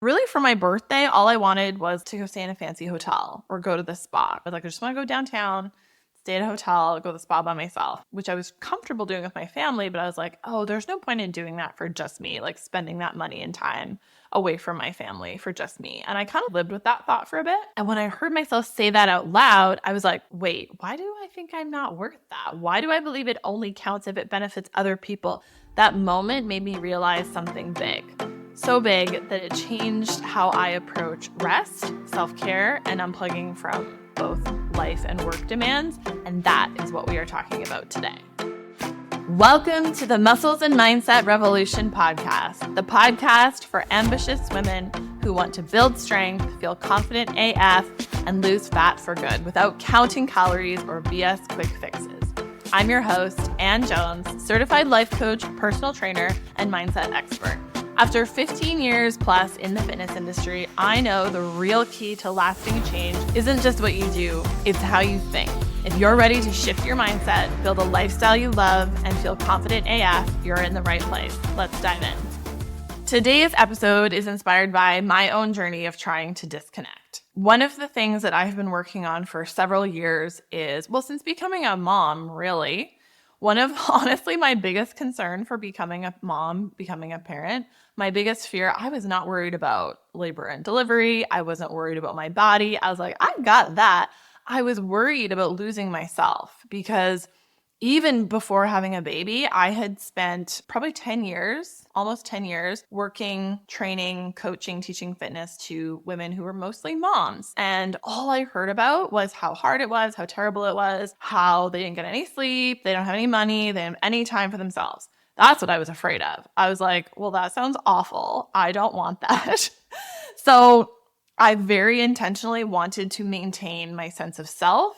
Really, for my birthday, all I wanted was to go stay in a fancy hotel or go to the spa. I was like, I just want to go downtown, stay at a hotel, go to the spa by myself, which I was comfortable doing with my family. But I was like, oh, there's no point in doing that for just me, like spending that money and time away from my family for just me. And I kind of lived with that thought for a bit. And when I heard myself say that out loud, I was like, wait, why do I think I'm not worth that? Why do I believe it only counts if it benefits other people? That moment made me realize something big. So big that it changed how I approach rest, self-care, and unplugging from both life and work demands. And that is what we are talking about today. Welcome to the Muscles and Mindset Revolution podcast, the podcast for ambitious women who want to build strength, feel confident AF, and lose fat for good without counting calories or BS quick fixes. I'm your host, Ann Jones, certified life coach, personal trainer, and mindset expert. After 15 years plus in the fitness industry, I know the real key to lasting change isn't just what you do, it's how you think. If you're ready to shift your mindset, build a lifestyle you love, and feel confident AF, you're in the right place. Let's dive in. Today's episode is inspired by my own journey of trying to disconnect. One of the things that I've been working on for several years is, well, since becoming a mom, really, one of honestly my biggest concern for becoming a mom, becoming a parent, my biggest fear, I was not worried about labor and delivery. I wasn't worried about my body. I was like, I got that. I was worried about losing myself because even before having a baby, I had spent probably 10 years, almost 10 years, working, training, coaching, teaching fitness to women who were mostly moms. And all I heard about was how hard it was, how terrible it was, how they didn't get any sleep, they don't have any money, they don't have any time for themselves. That's what I was afraid of. I was like, well, that sounds awful. I don't want that. So I very intentionally wanted to maintain my sense of self.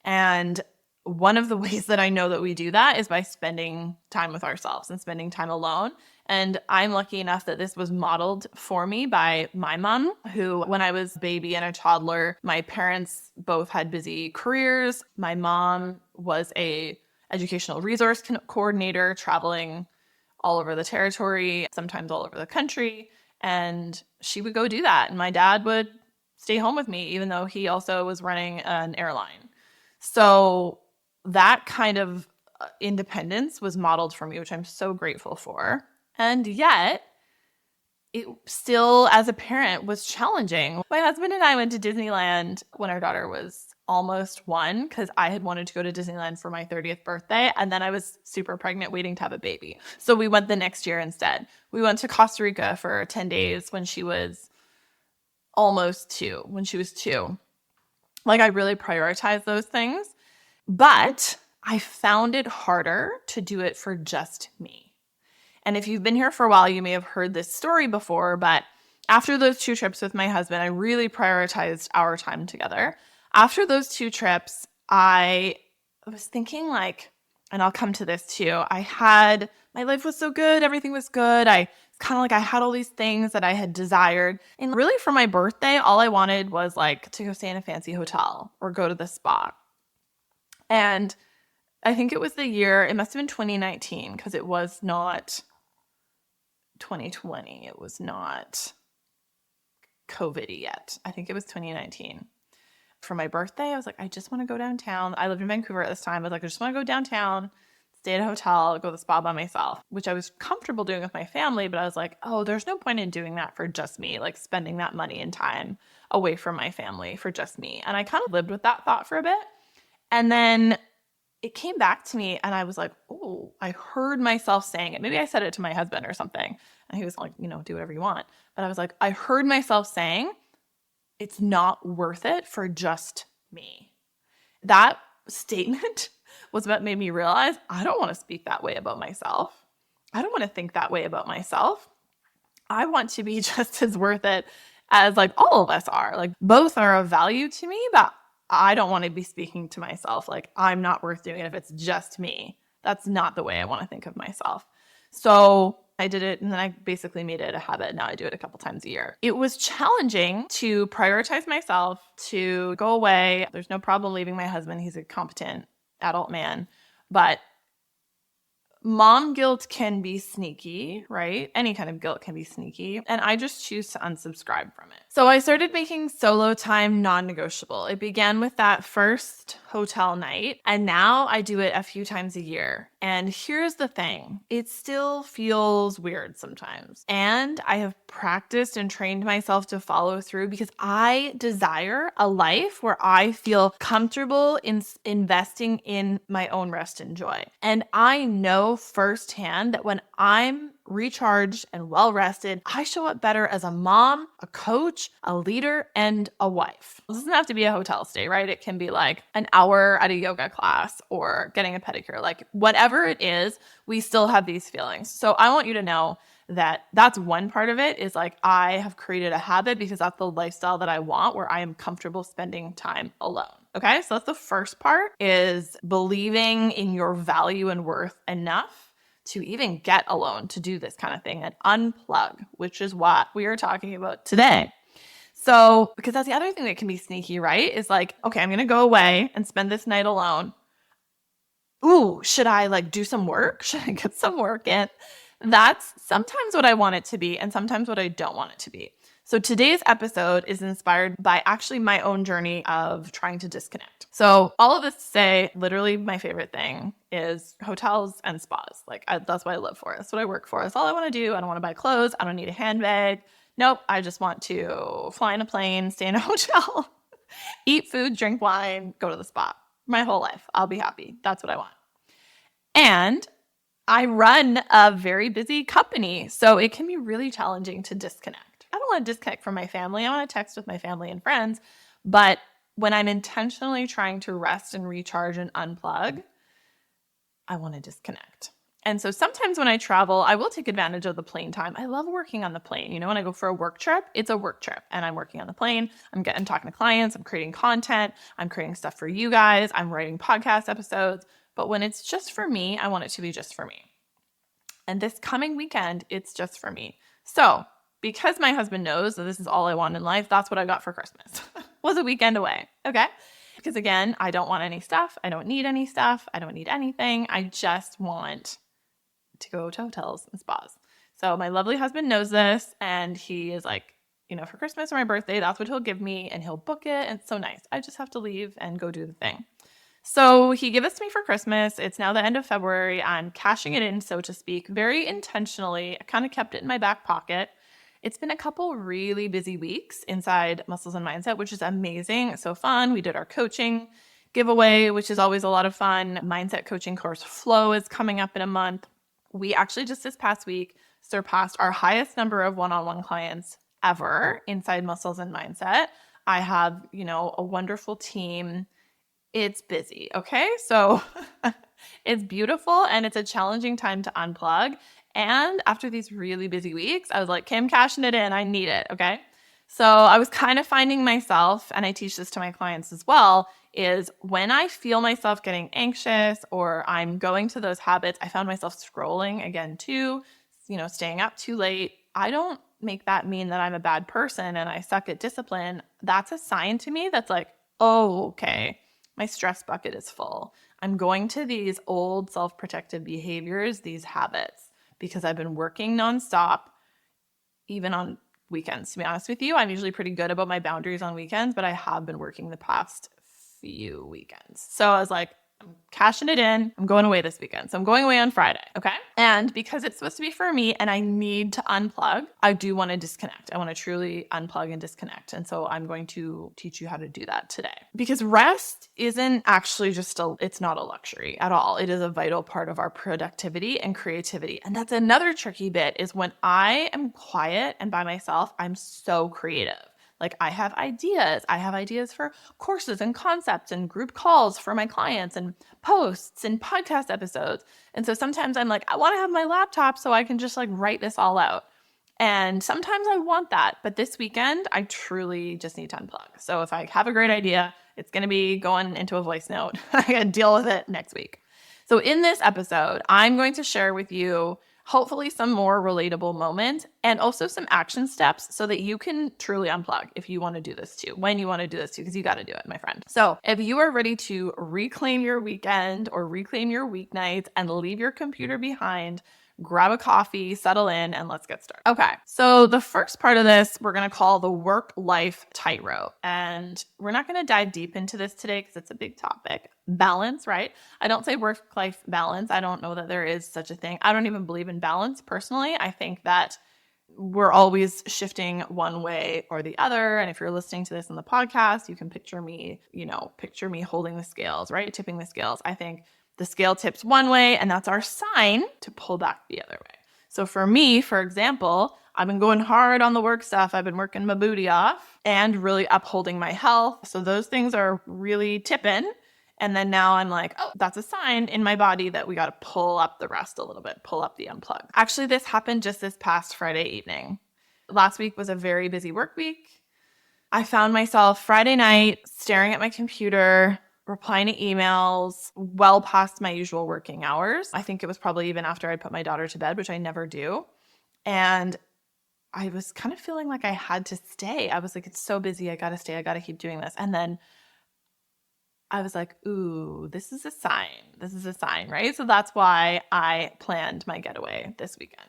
And one of the ways that I know that we do that is by spending time with ourselves and spending time alone. And I'm lucky enough that this was modeled for me by my mom, who, when I was a baby and a toddler, my parents both had busy careers. My mom was a educational resource coordinator, traveling all over the territory, sometimes all over the country. And she would go do that. And my dad would stay home with me, even though he also was running an airline. So that kind of independence was modeled for me, which I'm so grateful for. And yet, it still, as a parent, was challenging. My husband and I went to Disneyland when our daughter was almost 1 because I had wanted to go to Disneyland for my 30th birthday. And then I was super pregnant waiting to have a baby. So we went the next year instead. We went to Costa Rica for 10 days when she was almost 2, when she was 2. Like, I really prioritized those things. But I found it harder to do it for just me. And if you've been here for a while, you may have heard this story before, but after those 2 trips with my husband, I really prioritized our time together. After those 2 trips, I was thinking like, and I'll come to this too, my life was so good, everything was good. It's kind of like I had all these things that I had desired. And really for my birthday, all I wanted was like to go stay in a fancy hotel or go to the spa. And I think it was the year, it must have been 2019 because it was not 2020. It was not COVID yet. I think it was 2019. For my birthday, I was like, I just want to go downtown. I lived in Vancouver at this time. I was like, I just want to go downtown, stay at a hotel, go to the spa by myself, which I was comfortable doing with my family. But I was like, oh, there's no point in doing that for just me, like spending that money and time away from my family for just me. And I kind of lived with that thought for a bit. And then it came back to me and I was like, oh, I heard myself saying it. Maybe I said it to my husband or something. And he was like, do whatever you want. But I was like, I heard myself saying, it's not worth it for just me. That statement was what made me realize I don't want to speak that way about myself. I don't want to think that way about myself. I want to be just as worth it as like all of us are. Like both are of value to me, but I don't want to be speaking to myself like I'm not worth doing it if it's just me. That's not the way I want to think of myself. So I did it and then I basically made it a habit. Now I do it a couple times a year. It was challenging to prioritize myself, to go away. There's no problem leaving my husband. He's a competent adult man. But mom guilt can be sneaky, right? Any kind of guilt can be sneaky. And I just choose to unsubscribe from it. So I started making solo time non-negotiable. It began with that first hotel night, and now I do it a few times a year. And here's the thing, it still feels weird sometimes. And I have practiced and trained myself to follow through because I desire a life where I feel comfortable in investing in my own rest and joy. And I know firsthand that when I'm recharged and well rested, I show up better as a mom, a coach, a leader, and a wife. It doesn't have to be a hotel stay, right? It can be like an hour at a yoga class or getting a pedicure. Like whatever it is, we still have these feelings. So I want you to know that that's one part of it, is like I have created a habit because that's the lifestyle that I want, where I am comfortable spending time alone. Okay, so that's the first part, is believing in your value and worth enough to even get alone to do this kind of thing and unplug, which is what we are talking about today. So, because that's the other thing that can be sneaky, right? Is like, okay, I'm going to go away and spend this night alone. Ooh, should I like do some work? Should I get some work in? That's sometimes what I want it to be and sometimes what I don't want it to be. So today's episode is inspired by actually my own journey of trying to disconnect. So all of this to say, literally my favorite thing is hotels and spas. Like that's what I live for. That's what I work for. That's all I want to do. I don't want to buy clothes. I don't need a handbag. Nope. I just want to fly in a plane, stay in a hotel, eat food, drink wine, go to the spa. My whole life. I'll be happy. That's what I want. And I run a very busy company, so it can be really challenging to disconnect. I don't want to disconnect from my family. I want to text with my family and friends. But when I'm intentionally trying to rest and recharge and unplug, I want to disconnect. And so sometimes when I travel, I will take advantage of the plane time. I love working on the plane. You know, when I go for a work trip, it's a work trip and I'm working on the plane. I'm talking to clients. I'm creating content. I'm creating stuff for you guys. I'm writing podcast episodes. But when it's just for me, I want it to be just for me. And this coming weekend, it's just for me. So because my husband knows that this is all I want in life, that's what I got for Christmas. Was a weekend away. Okay. Because again, I don't want any stuff. I don't need any stuff. I don't need anything. I just want to go to hotels and spas. So my lovely husband knows this, and he is like, you know, for Christmas or my birthday, that's what he'll give me, and he'll book it. And it's so nice. I just have to leave and go do the thing. So he gave this to me for Christmas. It's now the end of February. I'm cashing it in, so to speak, very intentionally. I kind of kept it in my back pocket. It's been a couple really busy weeks inside Muscles and Mindset, which is amazing. It's so fun. We did our coaching giveaway, which is always a lot of fun. Mindset coaching course Flow is coming up in a month. We actually just this past week surpassed our highest number of one-on-one clients ever inside Muscles and Mindset. I have, you know, a wonderful team. It's busy. Okay. So it's beautiful and it's a challenging time to unplug. And after these really busy weeks, I was like, okay, I'm cashing it in. I need it. Okay. So I was kind of finding myself, and I teach this to my clients as well, is when I feel myself getting anxious or I'm going to those habits, I found myself scrolling again too, you know, staying up too late. I don't make that mean that I'm a bad person and I suck at discipline. That's a sign to me that's like, oh, okay. My stress bucket is full. I'm going to these old self-protective behaviors, these habits, because I've been working nonstop, even on weekends. To be honest with you, I'm usually pretty good about my boundaries on weekends, but I have been working the past few weekends. So I was like, I'm cashing it in. I'm going away this weekend. So I'm going away on Friday. Okay. And because it's supposed to be for me and I need to unplug, I do want to disconnect. I want to truly unplug and disconnect. And so I'm going to teach you how to do that today, because rest isn't actually it's not a luxury at all. It is a vital part of our productivity and creativity. And that's another tricky bit, is when I am quiet and by myself, I'm so creative. Like I have ideas. I have ideas for courses and concepts and group calls for my clients and posts and podcast episodes. And so sometimes I'm like, I want to have my laptop so I can just like write this all out. And sometimes I want that. But this weekend, I truly just need to unplug. So if I have a great idea, it's going to be going into a voice note. I got to deal with it next week. So in this episode, I'm going to share with you hopefully some more relatable moments, and also some action steps so that you can truly unplug if you want to do this too, when you want to do this too, because you got to do it, my friend. So if you are ready to reclaim your weekend or reclaim your weeknights and leave your computer behind, grab a coffee, settle in, and let's get started. Okay, so the first part of this we're going to call the work-life tightrope. And we're not going to dive deep into this today because it's a big topic. Balance, right? I don't say work-life balance. I don't know that there is such a thing. I don't even believe in balance personally. I think that we're always shifting one way or the other. And if you're listening to this in the podcast, you can picture me holding the scales, right? Tipping the scales. I think the scale tips one way, and that's our sign to pull back the other way. So for me, for example, I've been going hard on the work stuff. I've been working my booty off and really upholding my health. So those things are really tipping. And then now I'm like, oh, that's a sign in my body that we got to pull up the rest a little bit, pull up the unplug. Actually, this happened just this past Friday evening. Last week was a very busy work week. I found myself Friday night staring at my computer, replying to emails well past my usual working hours. I think it was probably even after I put my daughter to bed, which I never do. And I was kind of feeling like I had to stay. I was like, it's so busy. I got to stay. I got to keep doing this. And then I was like, ooh, this is a sign. This is a sign, right? So that's why I planned my getaway this weekend.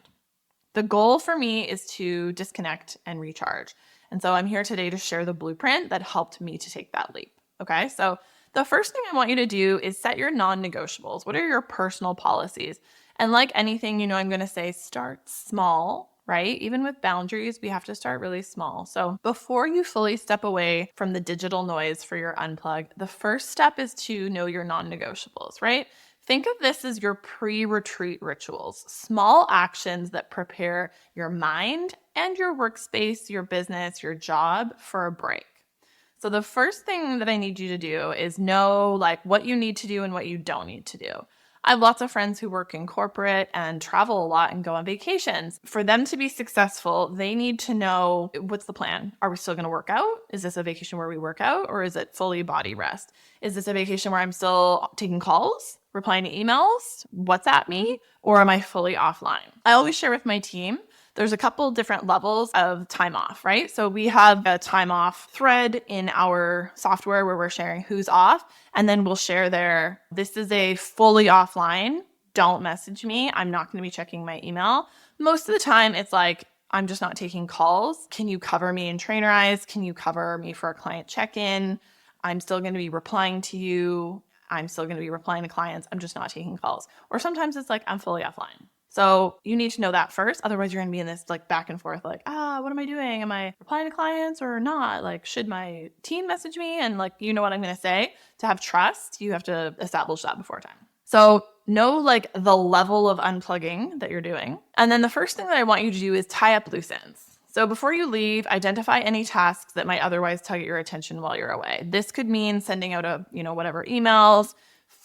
The goal for me is to disconnect and recharge. And so I'm here today to share the blueprint that helped me to take that leap. Okay, so the first thing I want you to do is set your non-negotiables. What are your personal policies? And like anything, I'm going to say start small. Right? Even with boundaries, we have to start really small. So before you fully step away from the digital noise for your unplug, the first step is to know your non-negotiables, right? Think of this as your pre-retreat rituals, small actions that prepare your mind and your workspace, your business, your job for a break. So the first thing that I need you to do is know what you need to do and what you don't need to do. I have lots of friends who work in corporate and travel a lot and go on vacations. For them to be successful, they need to know, what's the plan? Are we still going to work out? Is this a vacation where we work out, or is it fully body rest? Is this a vacation where I'm still taking calls, replying to emails, WhatsApp me, or am I fully offline? I always share with my team, there's a couple different levels of time off, right? So we have a time off thread in our software where we're sharing who's off, and then we'll share there, this is a fully offline, don't message me, I'm not going to be checking my email. Most of the time it's like, I'm just not taking calls. Can you cover me in Trainerize? Can you cover me for a client check-in? I'm still going to be replying to you. I'm still going to be replying to clients. I'm just not taking calls. Or sometimes it's like, I'm fully offline. So you need to know that first. Otherwise, you're going to be in this back and forth, what am I doing? Am I replying to clients or not? Should my team message me? And you know what I'm going to say? To have trust, you have to establish that before time. So know the level of unplugging that you're doing. And then the first thing that I want you to do is tie up loose ends. So before you leave, identify any tasks that might otherwise tug at your attention while you're away. This could mean sending out whatever emails,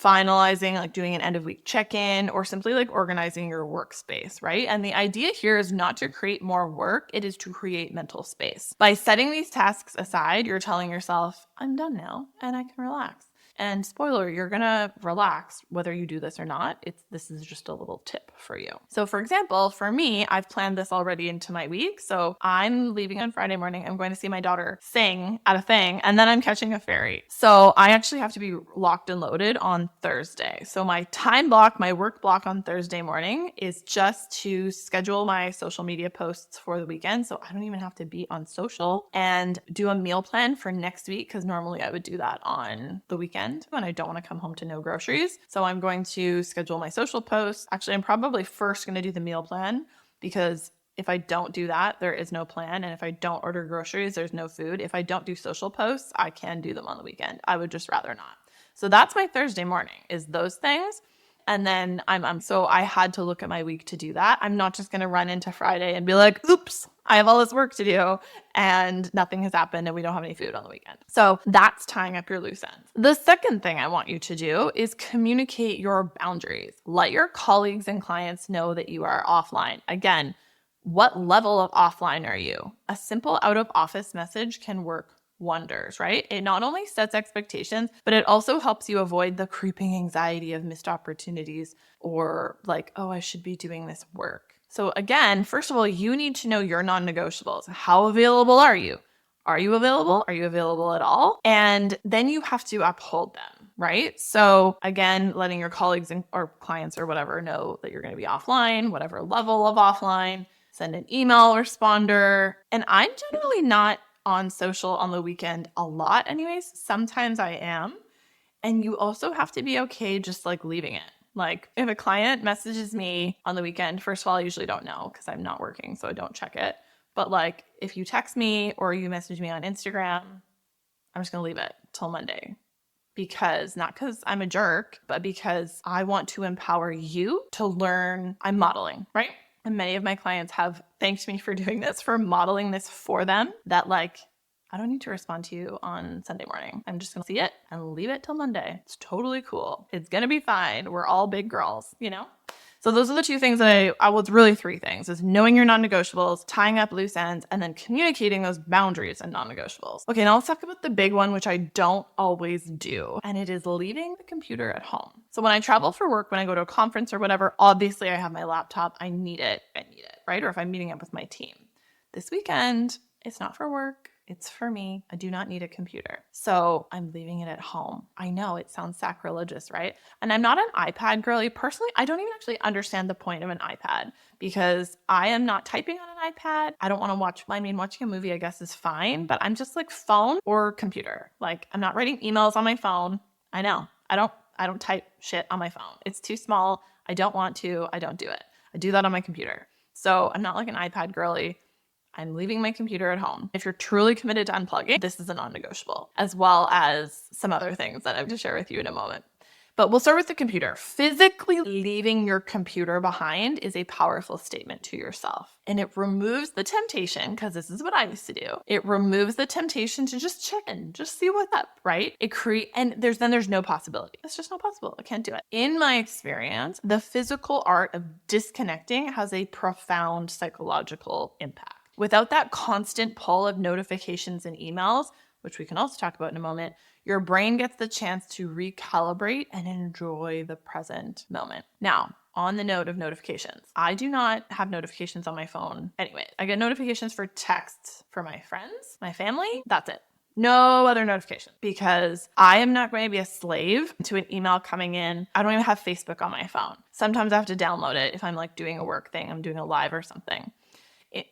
finalizing, doing an end of week check-in, or simply organizing your workspace, right? And the idea here is not to create more work, it is to create mental space. By setting these tasks aside, you're telling yourself, I'm done now and I can relax. And spoiler, you're going to relax whether you do this or not. This is just a little tip for you. So for example, for me, I've planned this already into my week. So I'm leaving on Friday morning. I'm going to see my daughter sing at a thing, and then I'm catching a ferry. So I actually have to be locked and loaded on Thursday. So my time block, my work block on Thursday morning is just to schedule my social media posts for the weekend. So I don't even have to be on social, and do a meal plan for next week, because normally I would do that on the weekend when I don't want to come home to no groceries. So I'm going to schedule my social posts. Actually, I'm probably first going to do the meal plan, because if I don't do that, there is no plan. And if I don't order groceries, there's no food. If I don't do social posts, I can do them on the weekend. I would just rather not. So that's my Thursday morning, is those things. And then so I had to look at my week to do that. I'm not just going to run into Friday and be like, oops, I have all this work to do and nothing has happened and we don't have any food on the weekend. So that's tying up your loose ends. The second thing I want you to do is communicate your boundaries. Let your colleagues and clients know that you are offline. Again, what level of offline are you? A simple out of office message can work wonders, right? It not only sets expectations, but it also helps you avoid the creeping anxiety of missed opportunities or like, oh, I should be doing this work. So again, first of all, you need to know your non-negotiables. How available are you? Are you available? Are you available at all? And then you have to uphold them, right? So again, letting your colleagues or clients or whatever know that you're going to be offline, whatever level of offline, send an email responder. And I'm generally not on social on the weekend a lot anyways. Sometimes I am. And you also have to be okay just like leaving it. Like if a client messages me on the weekend, first of all, I usually don't know because I'm not working, so I don't check it. But like if you text me or you message me on Instagram, I'm just going to leave it till Monday. Not because I'm a jerk, but because I want to empower you to learn. I'm modeling, right? And many of my clients have thanked me for doing this, for modeling this for them, that like, I don't need to respond to you on Sunday morning. I'm just going to see it and leave it till Monday. It's totally cool. It's going to be fine. We're all big girls, you know? So those are the two things that it's really three things, is knowing your non-negotiables, tying up loose ends, and then communicating those boundaries and non-negotiables. Okay, now let's talk about the big one, which I don't always do, and it is leaving the computer at home. So when I travel for work, when I go to a conference or whatever, obviously I have my laptop. I need it, right? Or if I'm meeting up with my team. This weekend, it's not for work. It's for me. I do not need a computer. So I'm leaving it at home. I know it sounds sacrilegious, right? And I'm not an iPad girly. Personally, I don't even actually understand the point of an iPad because I am not typing on an iPad. I don't want to watching a movie, I guess, is fine, but I'm just like phone or computer. Like I'm not writing emails on my phone. I know. I don't type shit on my phone. It's too small. I don't want to. I don't do it. I do that on my computer. So I'm not like an iPad girly. I'm leaving my computer at home. If you're truly committed to unplugging, this is a non-negotiable, as well as some other things that I have to share with you in a moment. But we'll start with the computer. Physically leaving your computer behind is a powerful statement to yourself. And it removes the temptation, because this is what I used to do. It removes the temptation to just check in, just see what's up, right? There's no possibility. It's just not possible. I can't do it. In my experience, the physical art of disconnecting has a profound psychological impact. Without that constant pull of notifications and emails, which we can also talk about in a moment, your brain gets the chance to recalibrate and enjoy the present moment. Now, on the note of notifications, I do not have notifications on my phone. Anyway, I get notifications for texts for my friends, my family. That's it. No other notification, because I am not going to be a slave to an email coming in. I don't even have Facebook on my phone. Sometimes I have to download it if I'm like doing a work thing, I'm doing a live or something.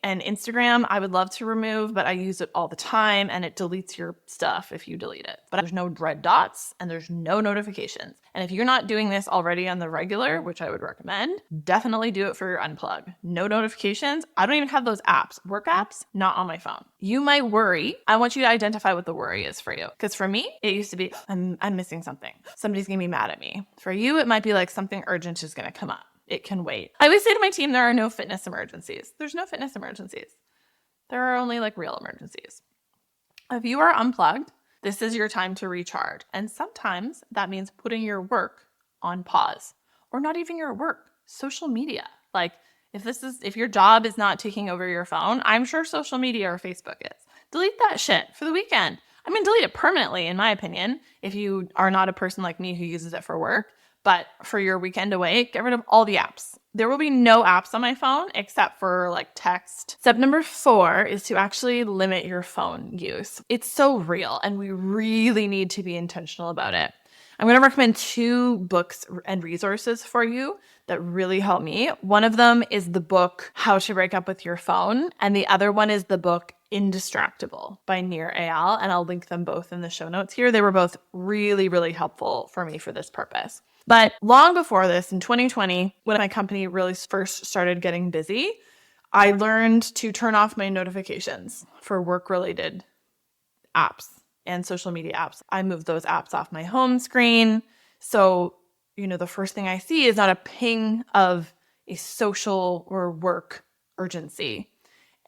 And Instagram, I would love to remove, but I use it all the time and it deletes your stuff if you delete it. But there's no red dots and there's no notifications. And if you're not doing this already on the regular, which I would recommend, definitely do it for your unplug. No notifications. I don't even have those apps. Work apps, not on my phone. You might worry. I want you to identify what the worry is for you. Because for me, it used to be, I'm missing something. Somebody's going to be mad at me. For you, it might be like something urgent is going to come up. It can wait. I always say to my team, there are no fitness emergencies. There's no fitness emergencies. There are only like real emergencies. If you are unplugged, this is your time to recharge. And sometimes that means putting your work on pause, or not even your work, social media. Like if your job is not taking over your phone, I'm sure social media or Facebook is. Delete that shit for the weekend. I mean, delete it permanently, in my opinion, if you are not a person like me who uses it for work. But for your weekend away, get rid of all the apps. There will be no apps on my phone except for like text. Step number 4 is to actually limit your phone use. It's so real and we really need to be intentional about it. I'm going to recommend 2 books and resources for you that really help me. One of them is the book, How to Break Up with Your Phone. And the other one is the book, Indistractable by Nir Eyal. And I'll link them both in the show notes here. They were both really, really helpful for me for this purpose. But long before this, in 2020, when my company really first started getting busy, I learned to turn off my notifications for work-related apps and social media apps. I moved those apps off my home screen. So, the first thing I see is not a ping of a social or work urgency.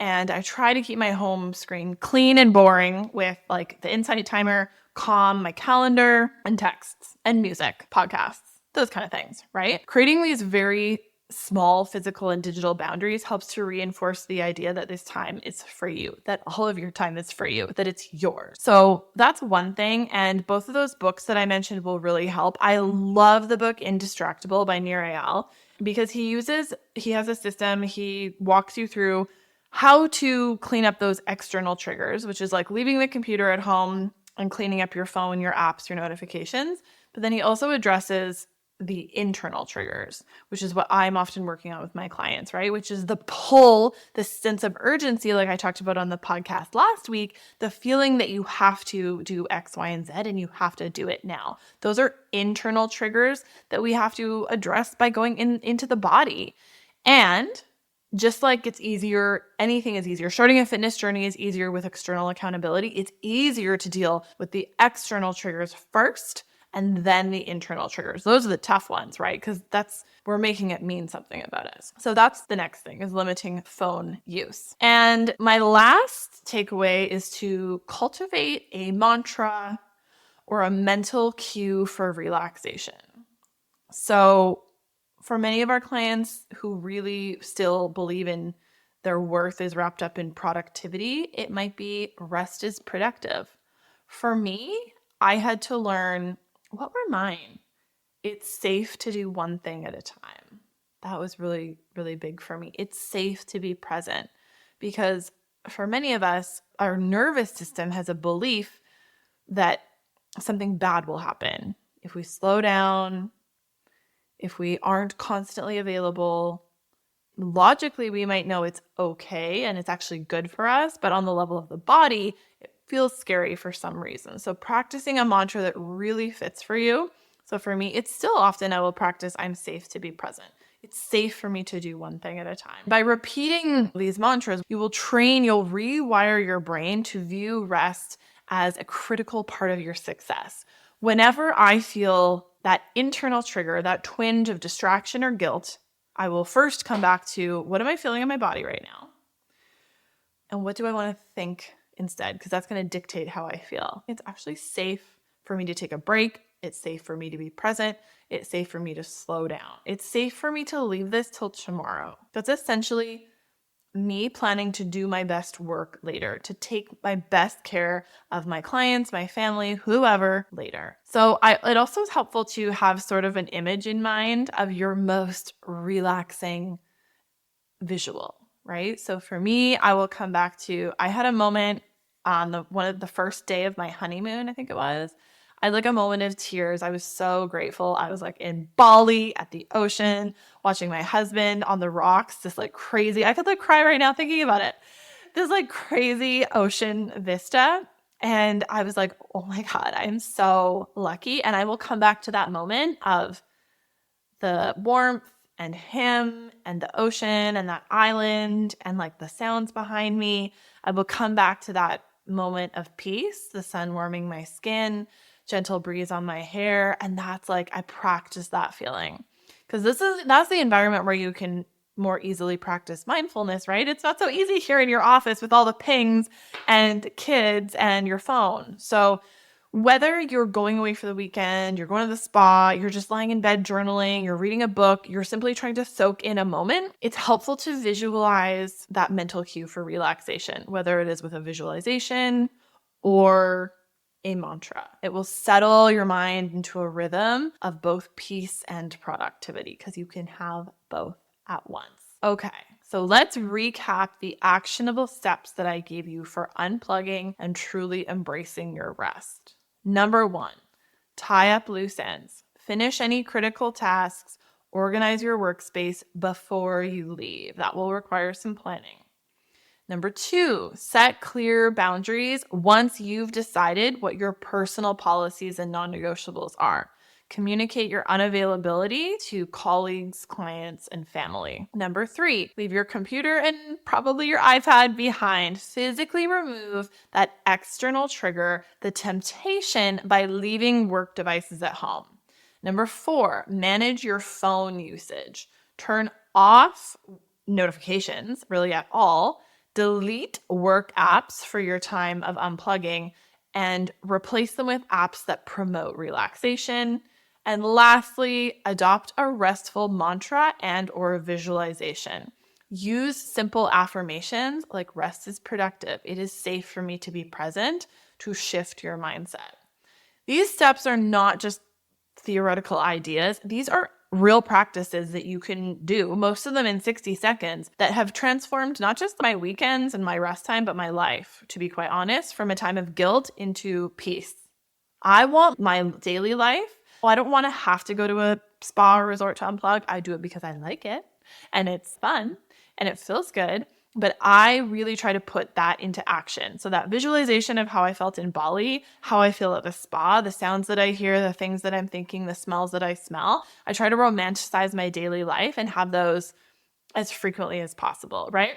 And I try to keep my home screen clean and boring with like the insight timer, Calm, my calendar, and texts and music, podcasts, those kind of things, right? Creating these very small physical and digital boundaries helps to reinforce the idea that this time is for you, that all of your time is for you, that it's yours. So that's one thing. And both of those books that I mentioned will really help. I love the book Indistractable by Nir Eyal because he has a system. He walks you through how to clean up those external triggers, which is like leaving the computer at home and cleaning up your phone, your apps, your notifications. But then he also addresses the internal triggers, which is what I'm often working on with my clients, right? Which is the pull, the sense of urgency, like I talked about on the podcast last week, the feeling that you have to do X, Y, and Z and you have to do it now. Those are internal triggers that we have to address by going into the body. And just like it's easier, anything is easier. Starting a fitness journey is easier with external accountability. It's easier to deal with the external triggers first and then the internal triggers. Those are the tough ones, right? Because we're making it mean something about us. So that's the next thing, is limiting phone use. And my last takeaway is to cultivate a mantra or a mental cue for relaxation. So for many of our clients who really still believe in their worth is wrapped up in productivity, it might be rest is productive. For me, I had to learn, what were mine? It's safe to do one thing at a time. That was really, really big for me. It's safe to be present because for many of us, our nervous system has a belief that something bad will happen if we slow down, if we aren't constantly available. Logically, we might know it's okay and it's actually good for us, but on the level of the body, it feels scary for some reason. So practicing a mantra that really fits for you. So for me, it's still often I will practice, I'm safe to be present. It's safe for me to do one thing at a time. By repeating these mantras, you'll rewire your brain to view rest as a critical part of your success. Whenever I feel that internal trigger, that twinge of distraction or guilt, I will first come back to, what am I feeling in my body right now? And what do I want to think instead? Because that's going to dictate how I feel. It's actually safe for me to take a break. It's safe for me to be present. It's safe for me to slow down. It's safe for me to leave this till tomorrow. That's essentially me planning to do my best work later, to take my best care of my clients, my family, whoever later. So it also is helpful to have sort of an image in mind of your most relaxing visual, right? So for me, I will come back to, I had a moment on one of the first day of my honeymoon, I think it was. I had like a moment of tears. I was so grateful. I was like in Bali at the ocean, watching my husband on the rocks, this like crazy, I could like cry right now thinking about it. This like crazy ocean vista. And I was like, oh my God, I am so lucky. And I will come back to that moment of the warmth and him and the ocean and that island and like the sounds behind me. I will come back to that moment of peace, the sun warming my skin, gentle breeze on my hair. And that's like, I practice that feeling because that's the environment where you can more easily practice mindfulness, right? It's not so easy here in your office with all the pings and kids and your phone. So whether you're going away for the weekend, you're going to the spa, you're just lying in bed journaling, you're reading a book, you're simply trying to soak in a moment, it's helpful to visualize that mental cue for relaxation, whether it is with a visualization or a mantra. It will settle your mind into a rhythm of both peace and productivity because you can have both at once. Okay, so let's recap the actionable steps that I gave you for unplugging and truly embracing your rest. Number 1, tie up loose ends. Finish any critical tasks. Organize your workspace before you leave. That will require some planning. Number 2, set clear boundaries once you've decided what your personal policies and non-negotiables are. Communicate your unavailability to colleagues, clients, and family. Number 3, leave your computer and probably your iPad behind. Physically remove that external trigger, the temptation, by leaving work devices at home. Number 4, manage your phone usage. Turn off notifications, really at all. Delete work apps for your time of unplugging and replace them with apps that promote relaxation And lastly, adopt a restful mantra and or visualization. Use simple affirmations like rest is productive. It is safe for me to be present to shift your mindset. These steps are not just theoretical ideas. These are real practices that you can do, most of them in 60 seconds, that have transformed not just my weekends and my rest time, but my life, to be quite honest, from a time of guilt into peace. I want my daily life. Well, I don't want to have to go to a spa or resort to unplug. I do it because I like it and it's fun and it feels good. But I really try to put that into action. So that visualization of how I felt in Bali, how I feel at the spa, the sounds that I hear, the things that I'm thinking, the smells that I smell, I try to romanticize my daily life and have those as frequently as possible, right?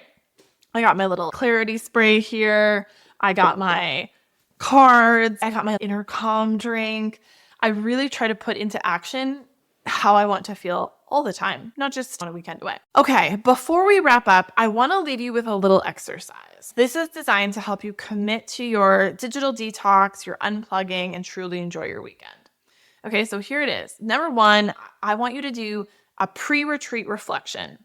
I got my little clarity spray here. I got my cards. I got my inner calm drink. I really try to put into action how I want to feel all the time, not just on a weekend away. Okay, before we wrap up, I want to leave you with a little exercise. This is designed to help you commit to your digital detox, your unplugging, and truly enjoy your weekend. Okay, so here it is. Number one, I want you to do a pre-retreat reflection.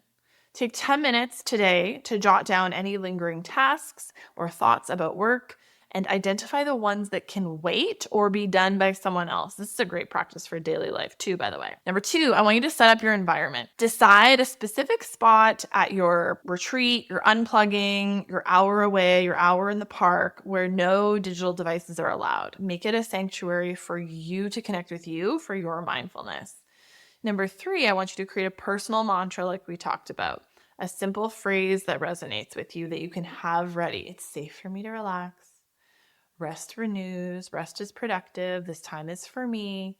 Take 10 minutes today to jot down any lingering tasks or thoughts about work and identify the ones that can wait or be done by someone else. This is a great practice for daily life too, by the way. Number two, I want you to set up your environment. Decide a specific spot at your retreat, your unplugging, your hour away, your hour in the park where no digital devices are allowed. Make it a sanctuary for you to connect with you for your mindfulness. Number three, I want you to create a personal mantra like we talked about. A simple phrase that resonates with you that you can have ready. It's safe for me to relax. Rest renews, rest is productive, this time is for me.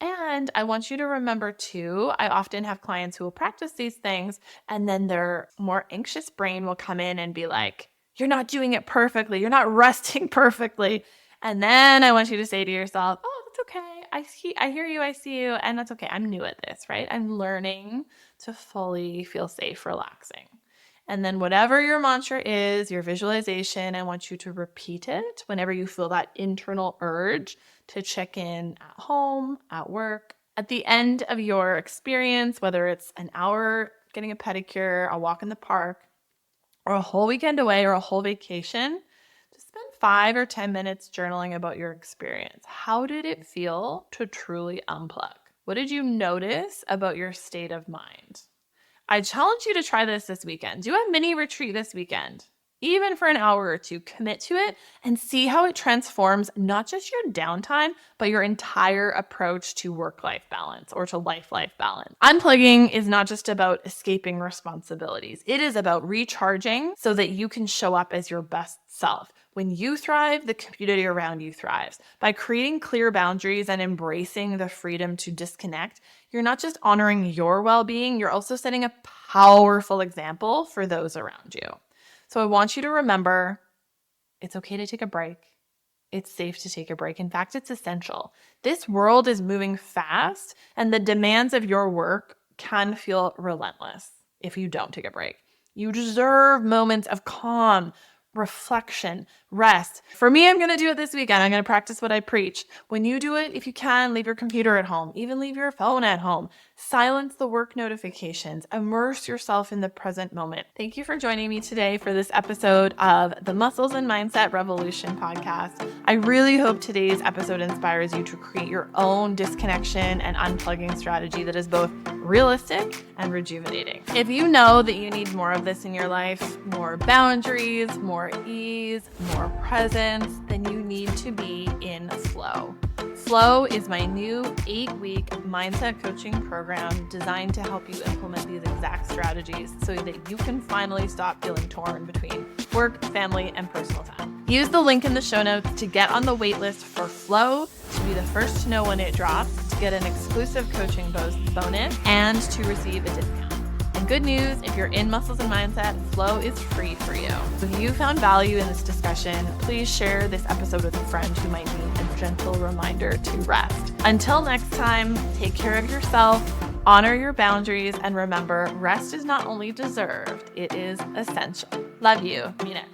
And I want you to remember too, I often have clients who will practice these things and then their more anxious brain will come in and be like, you're not doing it perfectly, you're not resting perfectly. And then I want you to say to yourself, oh, that's okay. I hear you, I see you, and that's okay. I'm new at this, right? I'm learning to fully feel safe, relaxing. And then whatever your mantra is, your visualization, I want you to repeat it whenever you feel that internal urge to check in at home, at work. At the end of your experience, whether it's an hour getting a pedicure, a walk in the park, or a whole weekend away or a whole vacation, just spend 5 or 10 minutes journaling about your experience. How did it feel to truly unplug? What did you notice about your state of mind? I challenge you to try this weekend. Do a mini retreat this weekend, even for an hour or two. Commit to it and see how it transforms not just your downtime, but your entire approach to work-life balance or to life-life balance. Unplugging is not just about escaping responsibilities. It is about recharging so that you can show up as your best self. When you thrive, the community around you thrives. By creating clear boundaries and embracing the freedom to disconnect, you're not just honoring your well-being, you're also setting a powerful example for those around you. So I want you to remember, it's okay to take a break. It's safe to take a break. In fact, it's essential. This world is moving fast, and the demands of your work can feel relentless if you don't take a break. You deserve moments of calm, reflection, rest. For me, I'm going to do it this weekend. I'm going to practice what I preach. When you do it, if you can, leave your computer at home, even leave your phone at home. Silence the work notifications. Immerse yourself in the present moment. Thank you for joining me today for this episode of the Muscles and Mindset Revolution podcast. I really hope today's episode inspires you to create your own disconnection and unplugging strategy that is both realistic and rejuvenating. If you know that you need more of this in your life, more boundaries, more ease, more presence, then you need to be in flow. Flow is my new 8-week mindset coaching program designed to help you implement these exact strategies so that you can finally stop feeling torn between work, family, and personal time. Use the link in the show notes to get on the waitlist for Flow, to be the first to know when it drops, to get an exclusive coaching bonus, and to receive a discount. And good news, if you're in Muscles and Mindset, Flow is free for you. If you found value in this discussion, please share this episode with a friend who might need a gentle reminder to rest. Until next time, take care of yourself, honor your boundaries, and remember, rest is not only deserved, it is essential. Love you. Mean it.